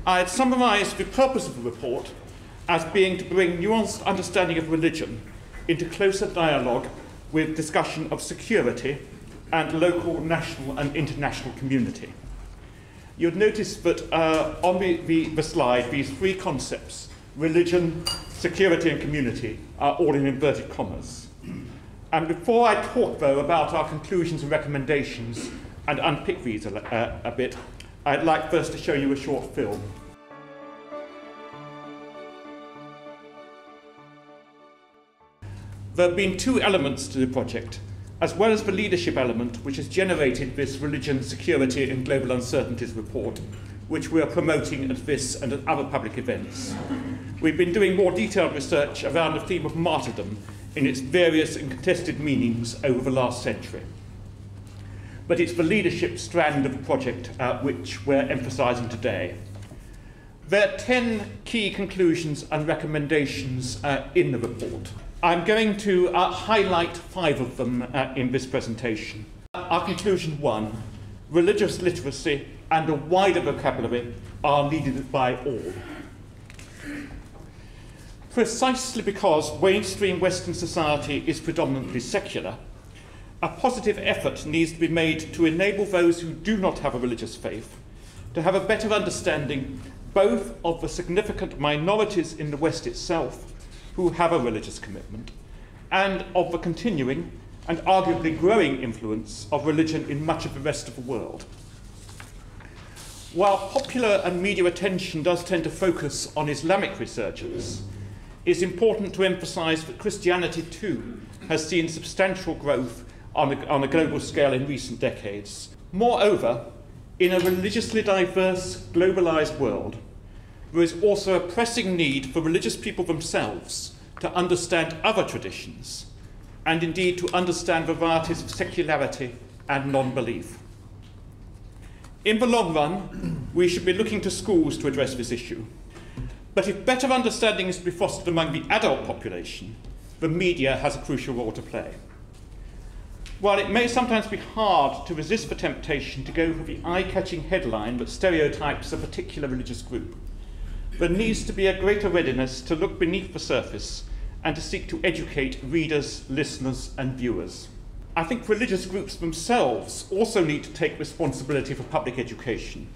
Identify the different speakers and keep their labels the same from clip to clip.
Speaker 1: I had summarised the purpose of the report as being to bring nuanced understanding of religion into closer dialogue with discussion of security and local, national and international community. You'll notice that on the slide, these three concepts, religion, security and community, are all in inverted commas. And before I talk, though, about our conclusions and recommendations and unpick these a bit, I'd like first to show you a short film. There have been two elements to the project, as well as the leadership element which has generated this Religion, Security and Global Uncertainties report, which we are promoting at this and at other public events. We've been doing more detailed research around the theme of martyrdom in its various and contested meanings over the last century. But it's the leadership strand of the project which we're emphasising today. There are 10 key conclusions and recommendations in the report. I'm going to highlight 5 of them in this presentation. Our conclusion 1, religious literacy and a wider vocabulary are needed by all. Precisely because mainstream Western society is predominantly secular, a positive effort needs to be made to enable those who do not have a religious faith to have a better understanding both of the significant minorities in the West itself who have a religious commitment, and of the continuing and arguably growing influence of religion in much of the rest of the world. While popular and media attention does tend to focus on Islamic resurgence, it's important to emphasise that Christianity too has seen substantial growth on a global scale in recent decades. Moreover, in a religiously diverse, globalised world, there is also a pressing need for religious people themselves to understand other traditions, and indeed to understand varieties of secularity and non-belief. In the long run, we should be looking to schools to address this issue. But if better understanding is to be fostered among the adult population, the media has a crucial role to play. While it may sometimes be hard to resist the temptation to go for the eye-catching headline that stereotypes a particular religious group, there needs to be a greater readiness to look beneath the surface and to seek to educate readers, listeners and viewers. I think religious groups themselves also need to take responsibility for public education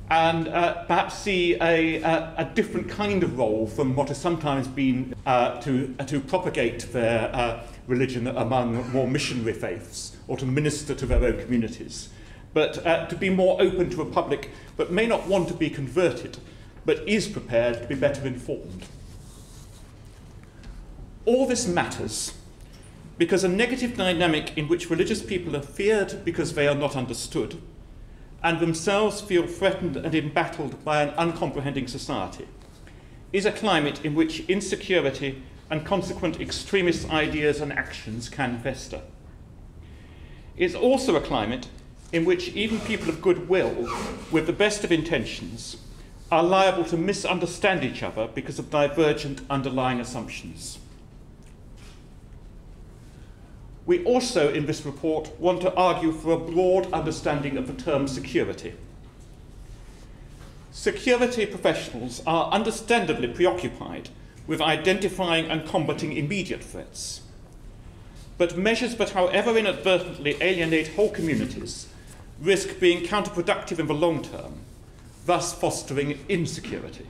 Speaker 1: and perhaps see a different kind of role from what has sometimes been to propagate their religion among more missionary faiths or to minister to their own communities, but to be more open to a public that may not want to be converted but is prepared to be better informed. All this matters because a negative dynamic in which religious people are feared because they are not understood and themselves feel threatened and embattled by an uncomprehending society is a climate in which insecurity and consequent extremist ideas and actions can fester. It's also a climate in which even people of goodwill, with the best of intentions, are liable to misunderstand each other because of divergent underlying assumptions. We also, in this report, want to argue for a broad understanding of the term security. Security professionals are understandably preoccupied with identifying and combating immediate threats. But measures that, however inadvertently alienate whole communities, risk being counterproductive in the long term, thus fostering insecurity.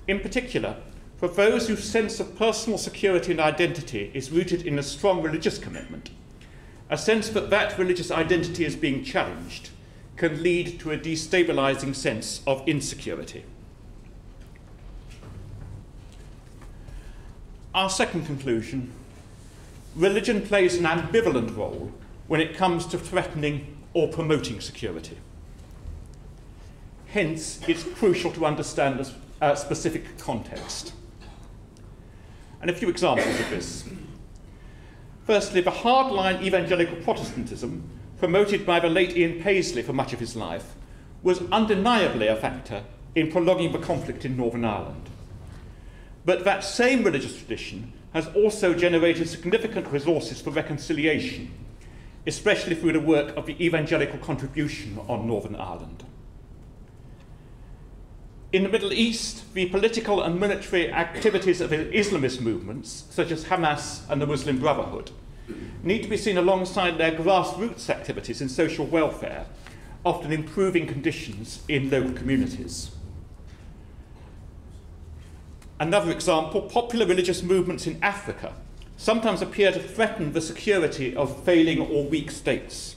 Speaker 1: In particular, for those whose sense of personal security and identity is rooted in a strong religious commitment, a sense that that religious identity is being challenged can lead to a destabilising sense of insecurity. Our second conclusion: religion plays an ambivalent role when it comes to threatening or promoting security. Hence, it's crucial to understand a specific context. And a few examples of this. Firstly, the hardline evangelical Protestantism, promoted by the late Ian Paisley for much of his life, was undeniably a factor in prolonging the conflict in Northern Ireland. But that same religious tradition has also generated significant resources for reconciliation, especially through the work of the evangelical contribution on Northern Ireland. In the Middle East, the political and military activities of Islamist movements, such as Hamas and the Muslim Brotherhood, need to be seen alongside their grassroots activities in social welfare, often improving conditions in local communities. Another example, popular religious movements in Africa sometimes appear to threaten the security of failing or weak states.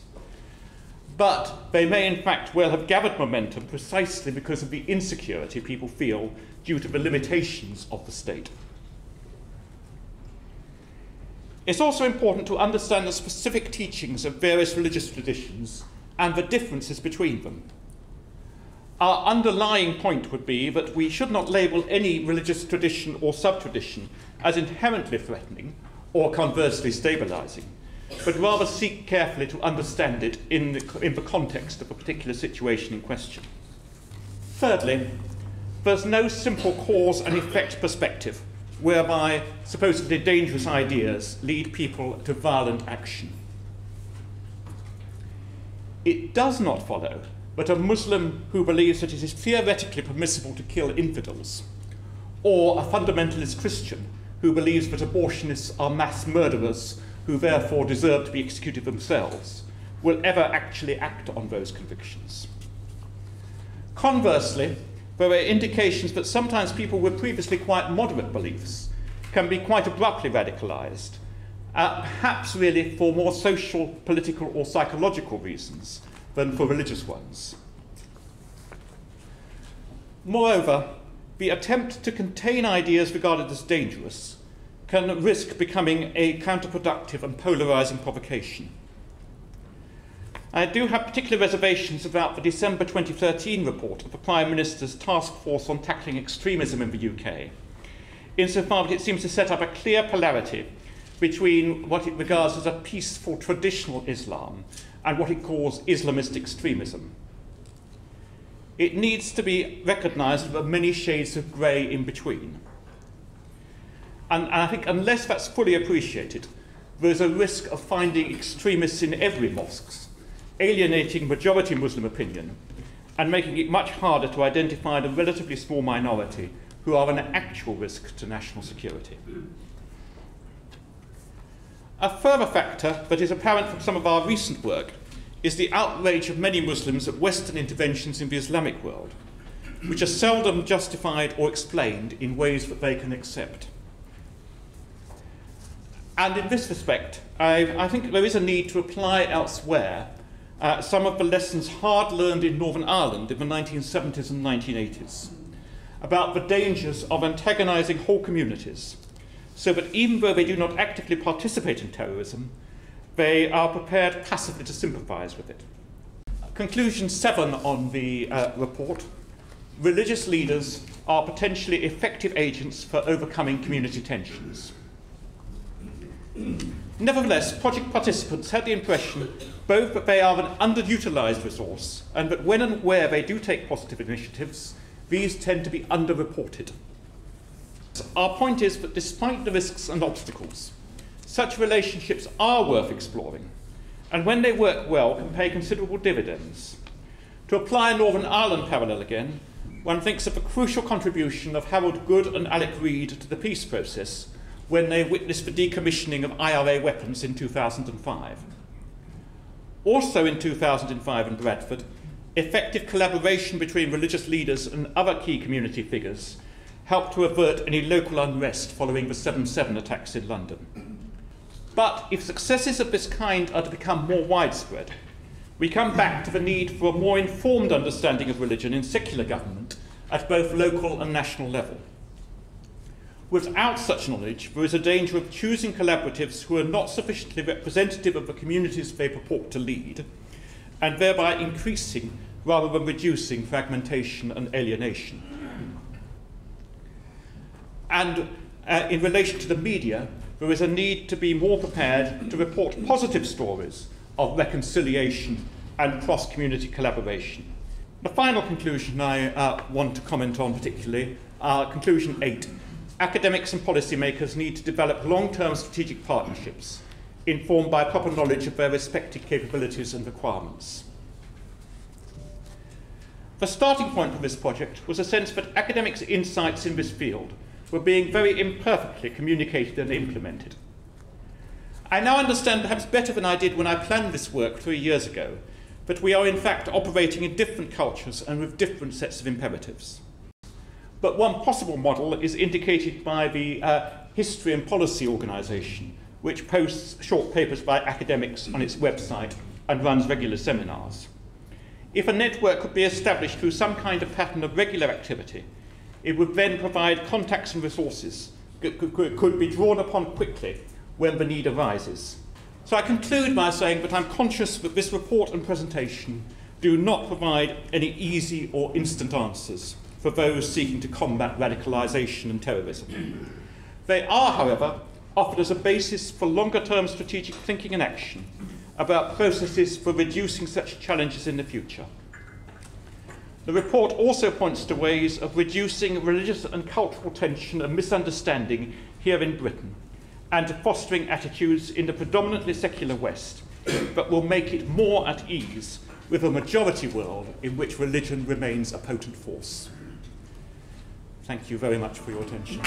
Speaker 1: But they may in fact well have gathered momentum precisely because of the insecurity people feel due to the limitations of the state. It's also important to understand the specific teachings of various religious traditions and the differences between them. Our underlying point would be that we should not label any religious tradition or sub-tradition as inherently threatening or conversely stabilizing, but rather seek carefully to understand it in the context of a particular situation in question. Thirdly, there's no simple cause and effect perspective whereby supposedly dangerous ideas lead people to violent action. It does not follow that a Muslim who believes that it is theoretically permissible to kill infidels, or a fundamentalist Christian who believes that abortionists are mass murderers who therefore deserve to be executed themselves, will ever actually act on those convictions. Conversely, there are indications that sometimes people with previously quite moderate beliefs can be quite abruptly radicalized, perhaps really for more social, political, or psychological reasons than for religious ones. Moreover, the attempt to contain ideas regarded as dangerous can risk becoming a counterproductive and polarizing provocation. I do have particular reservations about the December 2013 report of the Prime Minister's Task Force on Tackling Extremism in the UK, insofar that it seems to set up a clear polarity between what it regards as a peaceful traditional Islam and what it calls Islamist extremism. It needs to be recognised that there are many shades of grey in between. And I think unless that's fully appreciated, there's a risk of finding extremists in every mosque, alienating majority Muslim opinion, and making it much harder to identify the relatively small minority who are an actual risk to national security. A further factor that is apparent from some of our recent work is the outrage of many Muslims at Western interventions in the Islamic world, which are seldom justified or explained in ways that they can accept. And in this respect, I think there is a need to apply elsewhere some of the lessons hard learned in Northern Ireland in the 1970s and 1980s about the dangers of antagonising whole communities, so that even though they do not actively participate in terrorism, they are prepared passively to sympathise with it. Conclusion 7 on the report: religious leaders are potentially effective agents for overcoming community tensions. Nevertheless, project participants had the impression both that they are an underutilised resource and that when and where they do take positive initiatives, these tend to be underreported. Our point is that despite the risks and obstacles, such relationships are worth exploring, and when they work well, can pay considerable dividends. To apply a Northern Ireland parallel again, one thinks of the crucial contribution of Harold Good and Alec Reid to the peace process when they witnessed the decommissioning of IRA weapons in 2005. Also in 2005 in Bradford, effective collaboration between religious leaders and other key community figures helped to avert any local unrest following the 7/7 attacks in London. But if successes of this kind are to become more widespread, we come back to the need for a more informed understanding of religion in secular government at both local and national level. Without such knowledge, there is a danger of choosing collaboratives who are not sufficiently representative of the communities they purport to lead, and thereby increasing rather than reducing fragmentation and alienation. And in relation to the media, there is a need to be more prepared to report positive stories of reconciliation and cross-community collaboration. The final conclusion I want to comment on particularly, conclusion 8. Academics and policymakers need to develop long-term strategic partnerships informed by proper knowledge of their respective capabilities and requirements. The starting point of this project was a sense that academics' insights in this field were being very imperfectly communicated and implemented. I now understand perhaps better than I did when I planned this work 3 years ago that we are in fact operating in different cultures and with different sets of imperatives. But one possible model is indicated by the History and Policy Organisation, which posts short papers by academics on its website and runs regular seminars. If a network could be established through some kind of pattern of regular activity, it would then provide contacts and resources that could be drawn upon quickly when the need arises. So I conclude by saying that I'm conscious that this report and presentation do not provide any easy or instant answers for those seeking to combat radicalisation and terrorism. They are, however, offered as a basis for longer-term strategic thinking and action about processes for reducing such challenges in the future. The report also points to ways of reducing religious and cultural tension and misunderstanding here in Britain, and to fostering attitudes in the predominantly secular West that will make it more at ease with a majority world in which religion remains a potent force. Thank you very much for your attention.